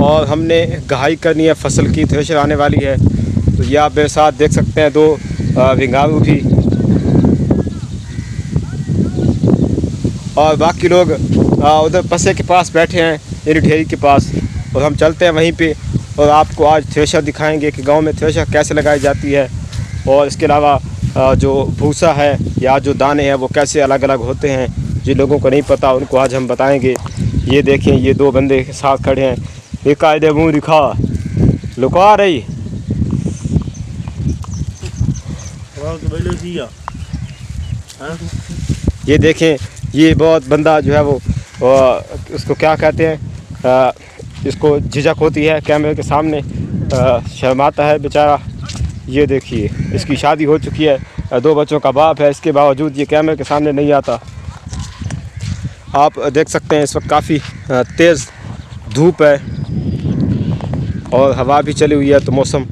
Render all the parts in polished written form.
और हमने गहाई करनी है फसल की। थ्रेशर आने वाली है। तो ये आप मेरे साथ देख सकते हैं 2 भिंगारू भी, और बाकी लोग उधर पसे के पास बैठे हैं, यानी ढेरी के पास। और हम चलते हैं वहीं पे और आपको आज थ्रेशर दिखाएंगे कि गांव में थ्रेशर कैसे लगाई जाती है, और इसके अलावा जो भूसा है या जो दाने हैं वो कैसे अलग अलग होते हैं। जिन लोगों को नहीं पता उनको आज हम बताएंगे। ये देखें, ये 2 बंदे के साथ खड़े हैं। एक कायदे मुँह दिखा लुका रही। ये देखें, ये बहुत बंदा जो है वो उसको क्या कहते हैं, इसको झिझक होती है कैमरे के सामने, शर्माता है बेचारा। ये देखिए, इसकी शादी हो चुकी है, 2 बच्चों का बाप है, इसके बावजूद ये कैमरे के सामने नहीं आता। आप देख सकते हैं इस वक्त काफ़ी तेज़ धूप है और हवा भी चली हुई है, तो मौसम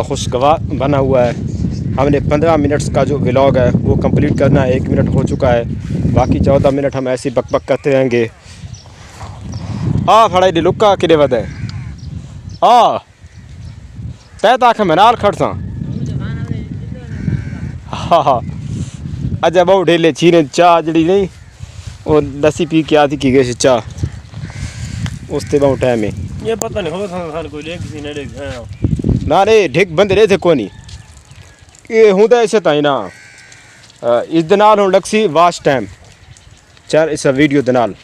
खुशगवार बना हुआ है। हमने 15 मिनट्स का जो व्लॉग है वो कंप्लीट करना है। 1 मिनट हो चुका है, बाकी 14 मिनट हम ऐसे ही बक करते रहेंगे। फड़ाई दी लुक्का किड़े वधे तय तक मैं नाल खड़सा। हाँ अजा बहु ढेले छीने चाह जड़ी नहीं और लस्सी पी के आती की गई चाह उसते बहु टाइम में ये पता नहीं हो कोई लेक सी ने देख ना रे ढिक बंद रहे थे कोनी ये हूँ ऐसे ताई ना इस दनाल हूँ लक्सी वाश टाइम चार इस वीडियो दनाल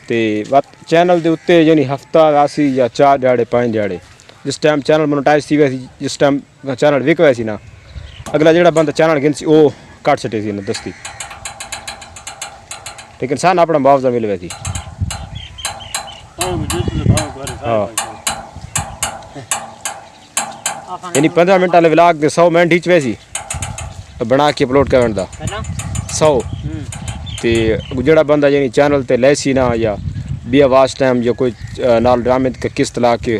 ते चैनल के उत्ते यानी हफ्ता रासी या 4 दिहाड़े 5 दिहाड़े जिस टाइम चैनल मोनेटाइज थी वैसी, जिस टाइम चैनल विक वैसी ना अगला जोड़ा बंदा चैनल गिनसी वो कट सटे सी दस्ती, लेकिन सान अपना मुआवजा मिले वैसी। हाँ यानी 15 मिनट वाले व्लॉग 100 मिनट ही वैसी बना के अपलोड करने का 100 तो जोड़ा बंदा यानी चैनल ते लैसी ना या बी वाच टाइम या कोई नाल ड्रामे किस्त ला के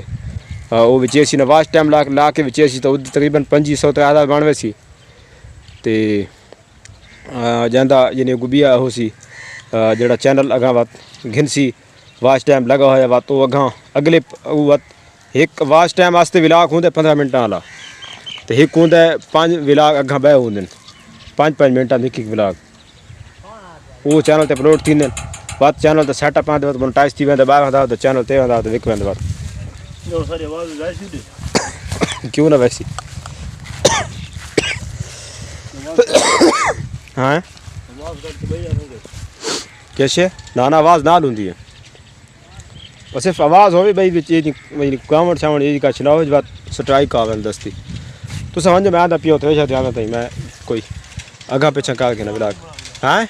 वो विचेसी ना वाच टाइम ला के विचेसी तो तकरीबन 2500 तो आधा बन वैसी तो जांदा यानी गुबिया हो सी जोड़ा चैनल अगा वत घिनसी वाच टाइम लगा हुआ वत तो अगा अगले वत एक वाच टाइम वास्ते व्लॉग होंगे 15 मिनट वाला तो एक होंगे 5 व्लॉग अगा बह होंगे 5-5 मिनट एक व्लॉग वो चैनल ते अपलोड थी बात चैनल तो सेटअप आते वक्त मोनेटाइज थी वेंदा ॿाहिरि तो चैनल ते वेंदा तो विक वेंदा क्यों ना वैसी। हाँ कैसे ना आवाज़ नाल होंगी है और सिर्फ आवाज़ हो भाई कावड़ शावड़ ये का चलाओ बात स्ट्राइक आ दस्ती तो समझ में आता पियो थे ध्यान थी मैं कोई अगा पिछा कर के ना ब्लाक। हाँ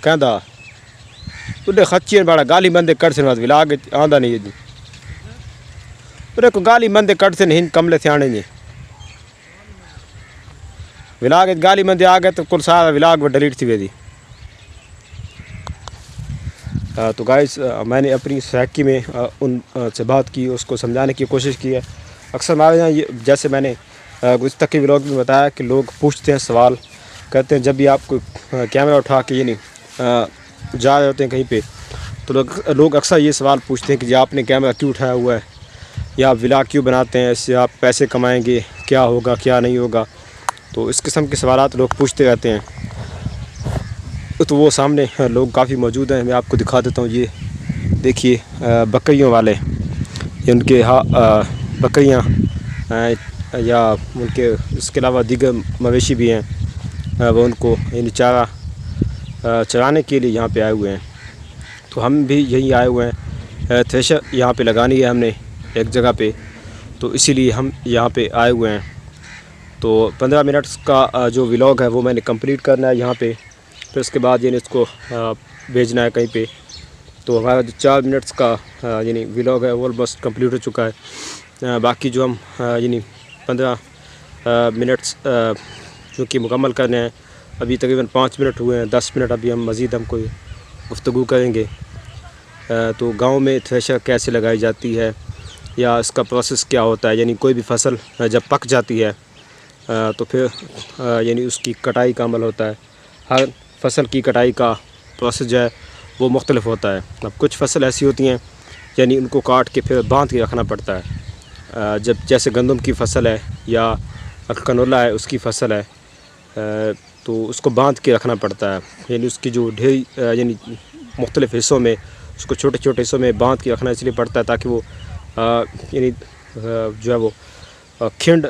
कहता उन्हें खच्ची बड़ा गाली बंदे कट से विलाग आंदा नहीं जी उन्हें को गाली बंदे कट से नहीं कमले सियाने जी विलाग गाली बंदे आ गए तो कुल सारा विलाग डिलीट थी वेदी। तो गाइस मैंने अपनी सैकी में उन से बात की, उसको समझाने की कोशिश की है। अक्सर हमारे यहाँ ये जैसे मैंने गुज़श्ता के व्लॉग में बताया कि लोग पूछते हैं सवाल कहते हैं जब भी आप कोई कैमरा उठा के ये नहीं जा रहे होते हैं कहीं पे तो लोग अक्सर ये सवाल पूछते हैं कि जी आपने कैमरा क्यों उठाया हुआ है या आप व्लॉग क्यों बनाते हैं, इससे आप पैसे कमाएंगे, क्या होगा क्या नहीं होगा। तो इस किस्म के सवालात लोग पूछते रहते हैं। तो वो सामने लोग काफ़ी मौजूद हैं, मैं आपको दिखा देता हूँ। ये देखिए बकरियों वाले ये उनके बकरियाँ या उनके इसके अलावा दीगर मवेशी भी हैं वो उनको यानी चारा चराने के लिए यहाँ पे आए हुए हैं। तो हम भी यहीं आए हुए हैं, थ्रेशर यहाँ पे लगानी है हमने एक जगह पे, तो इसीलिए हम यहाँ पे आए हुए हैं। तो 15 मिनट्स का जो व्लॉग है वो मैंने कंप्लीट करना है यहाँ पे, फिर उसके बाद यानी इसको भेजना है कहीं पे। तो हमारा जो 4 मिनट्स का यानी व्लॉग है वो ऑलमोस्ट कंप्लीट हो चुका है। बाकी जो हम यानी 15 मिनट्स चूँकि मुकम्मल करने हैं, अभी तकरीबन 5 मिनट हुए हैं, 10 मिनट अभी हम मज़ीद हम कोई गुफ्तगू करेंगे। तो गांव में थ्रेशर कैसे लगाई जाती है या इसका प्रोसेस क्या होता है, यानी कोई भी फसल जब पक जाती है तो फिर यानी उसकी कटाई का अमल होता है। हर फसल की कटाई का प्रोसेस जो है वो मुख्तलिफ होता है। अब कुछ फसल ऐसी होती हैं यानी उनको काट के फिर बांध के रखना पड़ता है। जब जैसे गंदम की फसल है या कनोला है उसकी फसल है, तो उसको बांध के रखना पड़ता है। यानी उसकी जो ढेरी यानी मुख्तलिफ हिस्सों में उसको छोटे छोटे हिस्सों में बांध के रखना इसलिए पड़ता है ताकि वो यानी जो है वो खिंड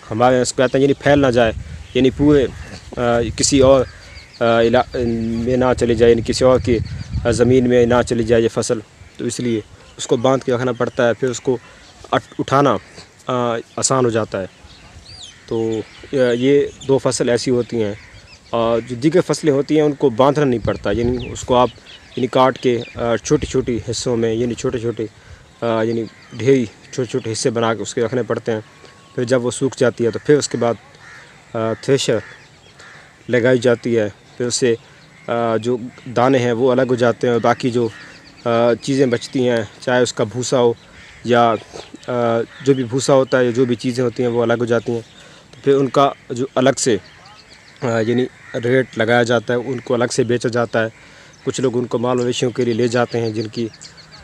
हमारे यहाँ इसको कहते हैं यानी फैल ना जाए, यानी पूरे किसी और में ना चली जाए, यानी किसी और की ज़मीन में ना चली जाए ये फसल। तो इसलिए उसको बांध के रखना पड़ता है, फिर उसको उठाना आसान हो जाता है। तो ये दो फसल ऐसी होती हैं। और जो दीगर फसलें होती हैं उनको बांधना नहीं पड़ता, यानी उसको आप यानी काट के छोटी छोटी हिस्सों में यानी छोटे छोटे यानी ढेरी छोटे छोटे हिस्से बना के उसके रखने पड़ते हैं। फिर जब वो सूख जाती है तो फिर उसके बाद थ्रेशर लगाई जाती है। फिर उससे जो दाने हैं वो अलग हो जाते हैं और बाकी जो चीज़ें बचती हैं, चाहे उसका भूसा हो या जो भी भूसा होता है या जो भी चीज़ें होती हैं वो अलग हो जाती हैं। तो फिर उनका जो अलग से यानी रेट लगाया जाता है, उनको अलग से बेचा जाता है। कुछ लोग उनको माल मवेशियों के लिए ले जाते हैं जिनकी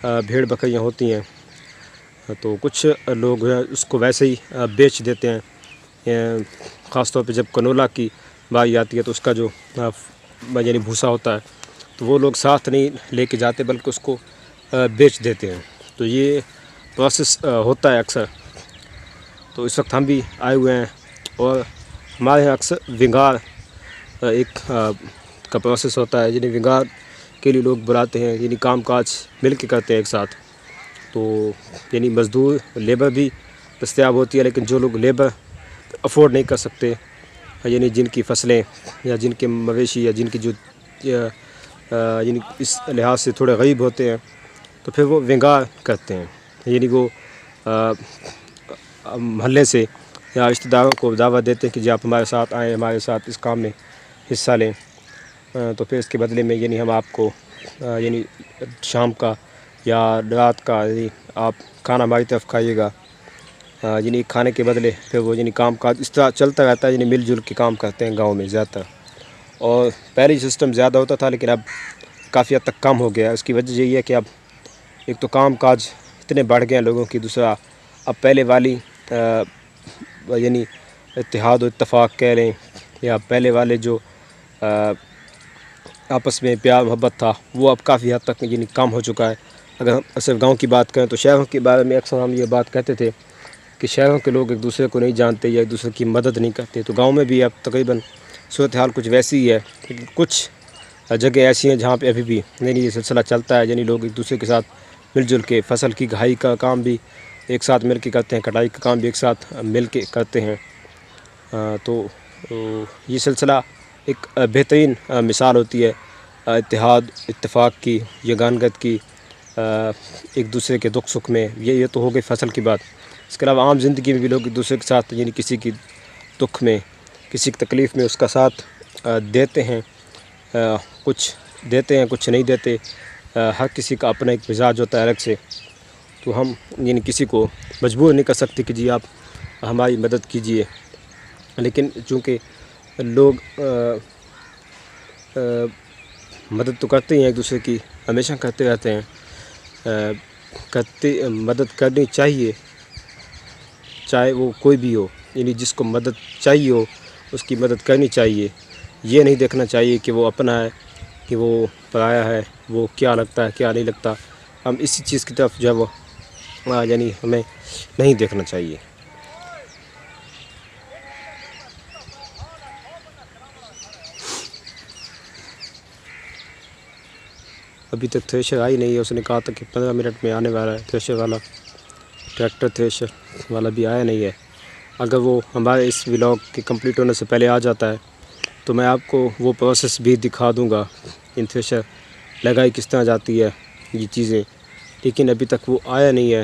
भेड़ बकरियां होती हैं, तो कुछ लोग उसको वैसे ही बेच देते हैं। ख़ास तौर पे जब कनोला की बारी आती है तो उसका जो यानी भूसा होता है तो वो लोग साथ नहीं लेके जाते बल्कि उसको बेच देते हैं। तो ये प्रोसेस होता है अक्सर। तो इस वक्त हम भी आए हुए हैं और हमारे यहाँ अक्सर विंगार एक का प्रोसेस होता है, यानी विंगार के लिए लोग बुलाते हैं, यानी काम काज मिल के करते हैं एक साथ। तो यानी मज़दूर लेबर भी दस्तयाब होती है, लेकिन जो लोग लेबर अफोर्ड नहीं कर सकते, यानी जिनकी फसलें या जिनके मवेशी या जिनकी जो यानी इस लिहाज से थोड़े गरीब होते हैं, तो फिर वो विंगार करते हैं। यानी वो महल्ले से या रिश्तेदारों को दावत देते हैं कि जी आप हमारे साथ आएँ, हमारे साथ इस काम में हिस्सा लें। तो फिर इसके बदले में यानी हम आपको यानी शाम का या रात का यानी आप खाना हमारी तरफ खाइएगा, यानी खाने के बदले फिर वो यानी काम काज इस तरह चलता रहता है। यानी मिलजुल के काम करते हैं गांव में ज़्यादातर। और पहले सिस्टम ज़्यादा होता था लेकिन अब काफ़ी हद तक कम हो गया है। उसकी वजह यही है कि अब एक तो काम काज इतने बढ़ गए हैं लोगों की, दूसरा अब पहले वाली यानी इत्तेहाद और इत्तफाक कह लें या पहले वाले जो आपस में प्यार मोहब्बत था वो अब काफ़ी हद तक यानी कम हो चुका है। अगर हम सिर्फ गांव की बात करें तो शहरों के बारे में अक्सर हम ये बात कहते थे कि शहरों के लोग एक दूसरे को नहीं जानते या एक दूसरे की मदद नहीं करते। तो गांव में भी अब तकरीबन सूरत हाल कुछ वैसी ही है, लेकिन कुछ जगह ऐसी हैं जहाँ पे अभी भी यानी ये सिलसिला चलता है, यानी लोग एक दूसरे के साथ मिलजुल के फसल की घाई का काम भी एक साथ मिल के करते हैं, कटाई का काम भी एक साथ मिल के करते हैं। तो ये सिलसिला एक बेहतरीन मिसाल होती है इत्तेहाद इत्तेफाक की, यगानगत की, एक दूसरे के दुख सुख में। ये तो हो गई फसल की बात। इसके अलावा आम ज़िंदगी में भी लोग एक दूसरे के साथ यानी किसी की दुख में, किसी की तकलीफ़ में उसका साथ देते हैं। कुछ देते हैं, कुछ नहीं देते। हर किसी का अपना एक मिजाज होता है अलग से। तो हम यानी किसी को मजबूर नहीं कर सकते कि जी आप हमारी मदद कीजिए, लेकिन चूँकि लोग मदद तो करते ही हैं एक दूसरे की, हमेशा करते रहते हैं। मदद करनी चाहिए चाहे वो कोई भी हो, यानी जिसको मदद चाहिए हो उसकी मदद करनी चाहिए। ये नहीं देखना चाहिए कि वो अपना है कि वो पराया है, वो क्या लगता है क्या नहीं लगता। हम इसी चीज़ की तरफ जो है वो यानी हमें नहीं देखना चाहिए। अभी तक थ्रेशर आई नहीं है, उसने कहा था कि 15 मिनट में आने वाला है। थ्रेशर वाला, ट्रैक्टर थ्रेशर वाला भी आया नहीं है। अगर वो हमारे इस व्लॉग के कंप्लीट होने से पहले आ जाता है तो मैं आपको वो प्रोसेस भी दिखा दूंगा, इन थ्रेशर लगाई किस तरह जाती है ये चीज़ें। लेकिन अभी तक वो आया नहीं है,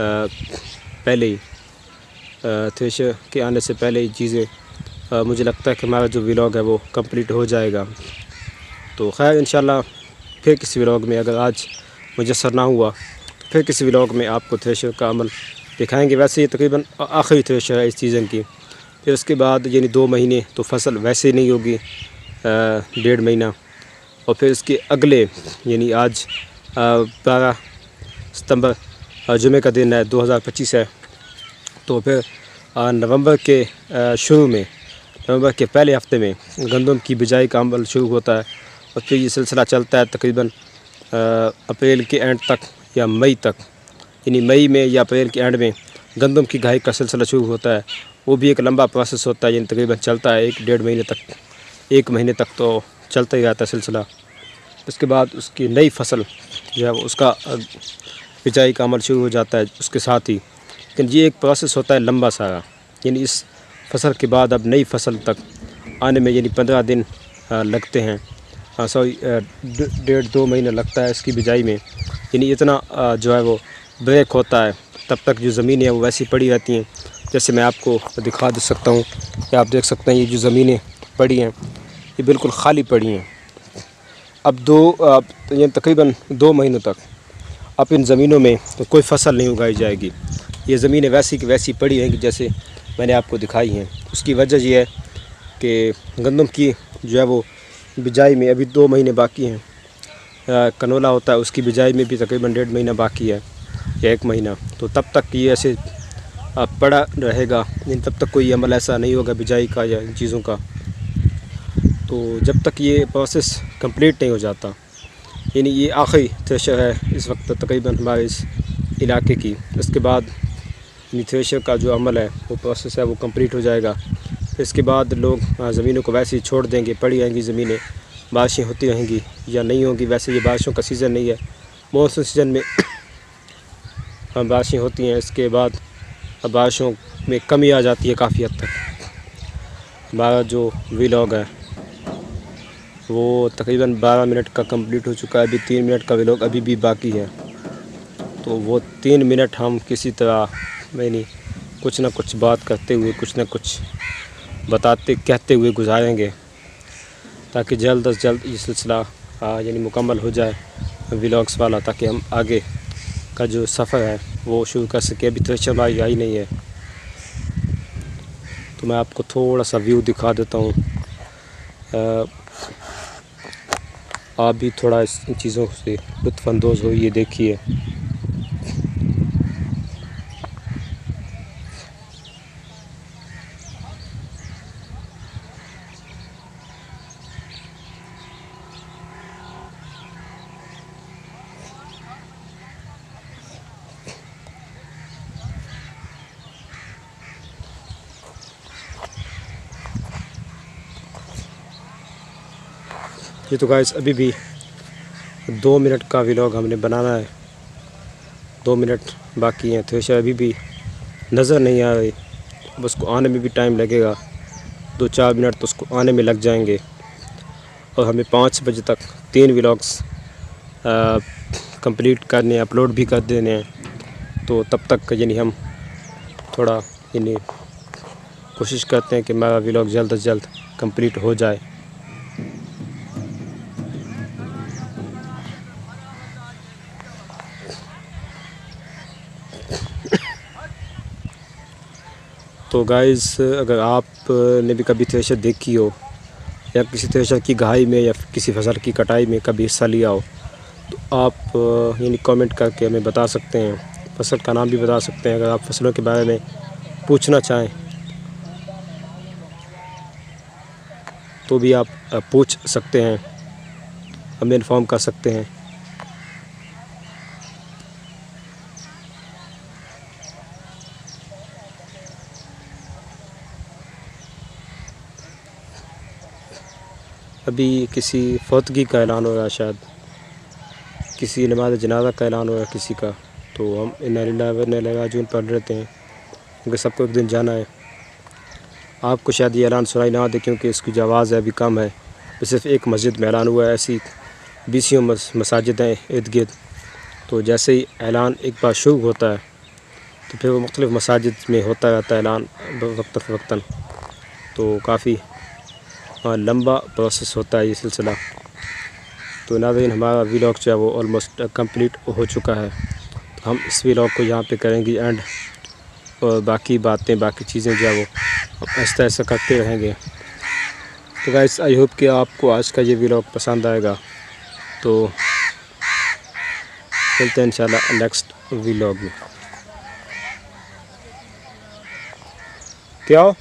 पहले ही, थ्रेशर के आने से पहले ही चीज़ें मुझे लगता है कि हमारा जो व्लॉग है वो कंप्लीट हो जाएगा। तो खैर इंशाल्लाह फिर किसी व्लॉग में, अगर आज मुयस्सर ना हुआ तो फिर किसी व्लॉग में आपको थ्रेशर का अमल दिखाएंगे। वैसे ये तकरीबन आखिरी थ्रेशर है इस सीज़न की। फिर उसके बाद यानी 2 महीने तो फसल वैसे ही नहीं होगी, 1.5 महीना। और फिर इसके अगले यानी आज 12 सितंबर जुमे का दिन है, 2025 है। तो फिर नवंबर के शुरू में, नवंबर के पहले हफ्ते में गंदम की बिजाई का अमल शुरू होता है और फिर ये सिलसिला चलता है तकरीबन अप्रैल के एंड तक या मई तक, यानी मई में या अप्रैल के एंड में गंदम की घाई का सिलसिला शुरू होता है। वो भी एक लंबा प्रोसेस होता है, यानी तकरीबन चलता है 1-1.5 महीने तक, 1 महीने तक तो चलता ही रहता है सिलसिला। उसके बाद उसकी नई फसल जो है उसका बिजाई का अमल शुरू हो जाता है उसके साथ ही। लेकिन ये एक प्रोसेस होता है लंबा सारा, यानी इस फसल के बाद अब नई फसल तक आने में यानी 15 दिन लगते हैं, 1.5-2 महीने लगता है इसकी बिजाई में। यानी इतना जो है वो ब्रेक होता है, तब तक जो ज़मीनें हैं वो वैसी पड़ी रहती हैं। जैसे मैं आपको दिखा दे सकता हूँ कि आप देख सकते हैं ये जो ज़मीनें पड़ी हैं ये बिल्कुल खाली पड़ी हैं। अब ये तकरीबन 2 महीनों तक अब इन ज़मीनों में तो कोई फसल नहीं उगाई जाएगी। ये ज़मीनें वैसी की वैसी पड़ी हैं कि जैसे मैंने आपको दिखाई हैं। उसकी वजह ये है कि गंदम की जो है वो बिजाई में अभी 2 महीने बाकी हैं। कनोला होता है उसकी बिजाई में भी तकरीबन 1.5 महीना बाकी है या 1 महीना। तो तब तक ये ऐसे पड़ा रहेगा, लेकिन तब तक कोई अमल ऐसा नहीं होगा बिजाई का या इन चीज़ों का। तो जब तक ये प्रोसेस कंप्लीट नहीं हो जाता, यानी ये आखिरी थ्रेशर है इस वक्त तकरीबन हमारे इस इलाके की। इसके बाद यानी थ्रेशर का जो अमल है वो प्रोसेस है वो कंप्लीट हो जाएगा। इसके बाद लोग ज़मीनों को वैसे ही छोड़ देंगे, पड़ी रहेंगी ज़मीनें, बारिशें होती रहेंगी या नहीं होंगी। वैसे ये बारिशों का सीज़न नहीं है, मॉनसून सीज़न में बारिशें होती हैं। इसके बाद अब बारिशों में कमी आ जाती है काफ़ी हद तक। हमारा जो व्लॉग है वो तकरीबन 12 मिनट का कंप्लीट हो चुका है। अभी 3 मिनट का व्लॉग अभी भी बाकी है। तो वो 3 मिनट हम किसी तरह यानी कुछ ना कुछ बात करते हुए, कुछ ना कुछ कहते हुए गुजारेंगे, ताकि जल्द अज जल्द ये सिलसिला यानी मुकम्मल हो जाए व्लॉग्स वाला, ताकि हम आगे का जो सफ़र है वो शुरू कर सके। अभी थ्रेशर हमारी आई नहीं है, तो मैं आपको थोड़ा सा व्यू दिखा देता हूँ। आप भी थोड़ा इन चीज़ों से लुत्फ़अंदोज़ हो, ये देखिए। ये तो गाइस अभी भी 2 मिनट का व्लॉग हमने बनाना है, 2 मिनट बाकी हैं। थ्रेशर अभी भी नज़र नहीं आ रही, अब उसको आने में भी टाइम लगेगा, 2-4 मिनट तो उसको आने में लग जाएंगे। और हमें 5 बजे तक 3 व्लॉग्स कंप्लीट करने, अपलोड भी कर देने हैं। तो तब तक यानी हम थोड़ा यानी कोशिश करते हैं कि हमारा व्लॉग जल्द से जल्द कंप्लीट हो जाए। तो गाइस, अगर आप ने भी कभी थ्रेशर देखी हो या किसी थ्रेशर की घाई में या किसी फसल की कटाई में कभी हिस्सा लिया हो, तो आप यानी कमेंट करके हमें बता सकते हैं। फसल का नाम भी बता सकते हैं। अगर आप फसलों के बारे में पूछना चाहें तो भी आप पूछ सकते हैं, हमें इन्फॉर्म कर सकते हैं। अभी किसी फौतगी का ऐलान हो रहा है, शायद किसी नमाज जनाजा का ऐलान हो रहा है किसी का, तो हम इन्ना लिल्लाहि व इन्ना इलैहि राजिऊन पढ़ रहते हैं, क्योंकि सबको एक दिन जाना है। आपको शायद ये ऐलान सुनाई ना दे क्योंकि इसकी जो आवाज़ है अभी कम है। सिर्फ एक मस्जिद में ऐलान हुआ है, ऐसी 20 मसाजिद हैं इर्द गिर्द। तो जैसे ही ऐलान एक बार शुरू होता है तो फिर वो मुख्तलिफ़ मसाजिद में होता रहता है ऐलान वक्तन। तो काफ़ी लंबा प्रोसेस होता है ये सिलसिला। तो नाज़रीन, हमारा व्लॉग जो है वो ऑलमोस्ट कंप्लीट हो चुका है। तो हम इस व्लॉग को यहाँ पे करेंगे एंड, और बाकी बातें, बाकी चीज़ें जो है वो हम ऐसा ऐसा करते रहेंगे। तो गाइस, आई होप कि आपको आज का ये व्लॉग पसंद आएगा। तो मिलते हैं इंशाल्लाह नेक्स्ट व्लॉग में। क्या हो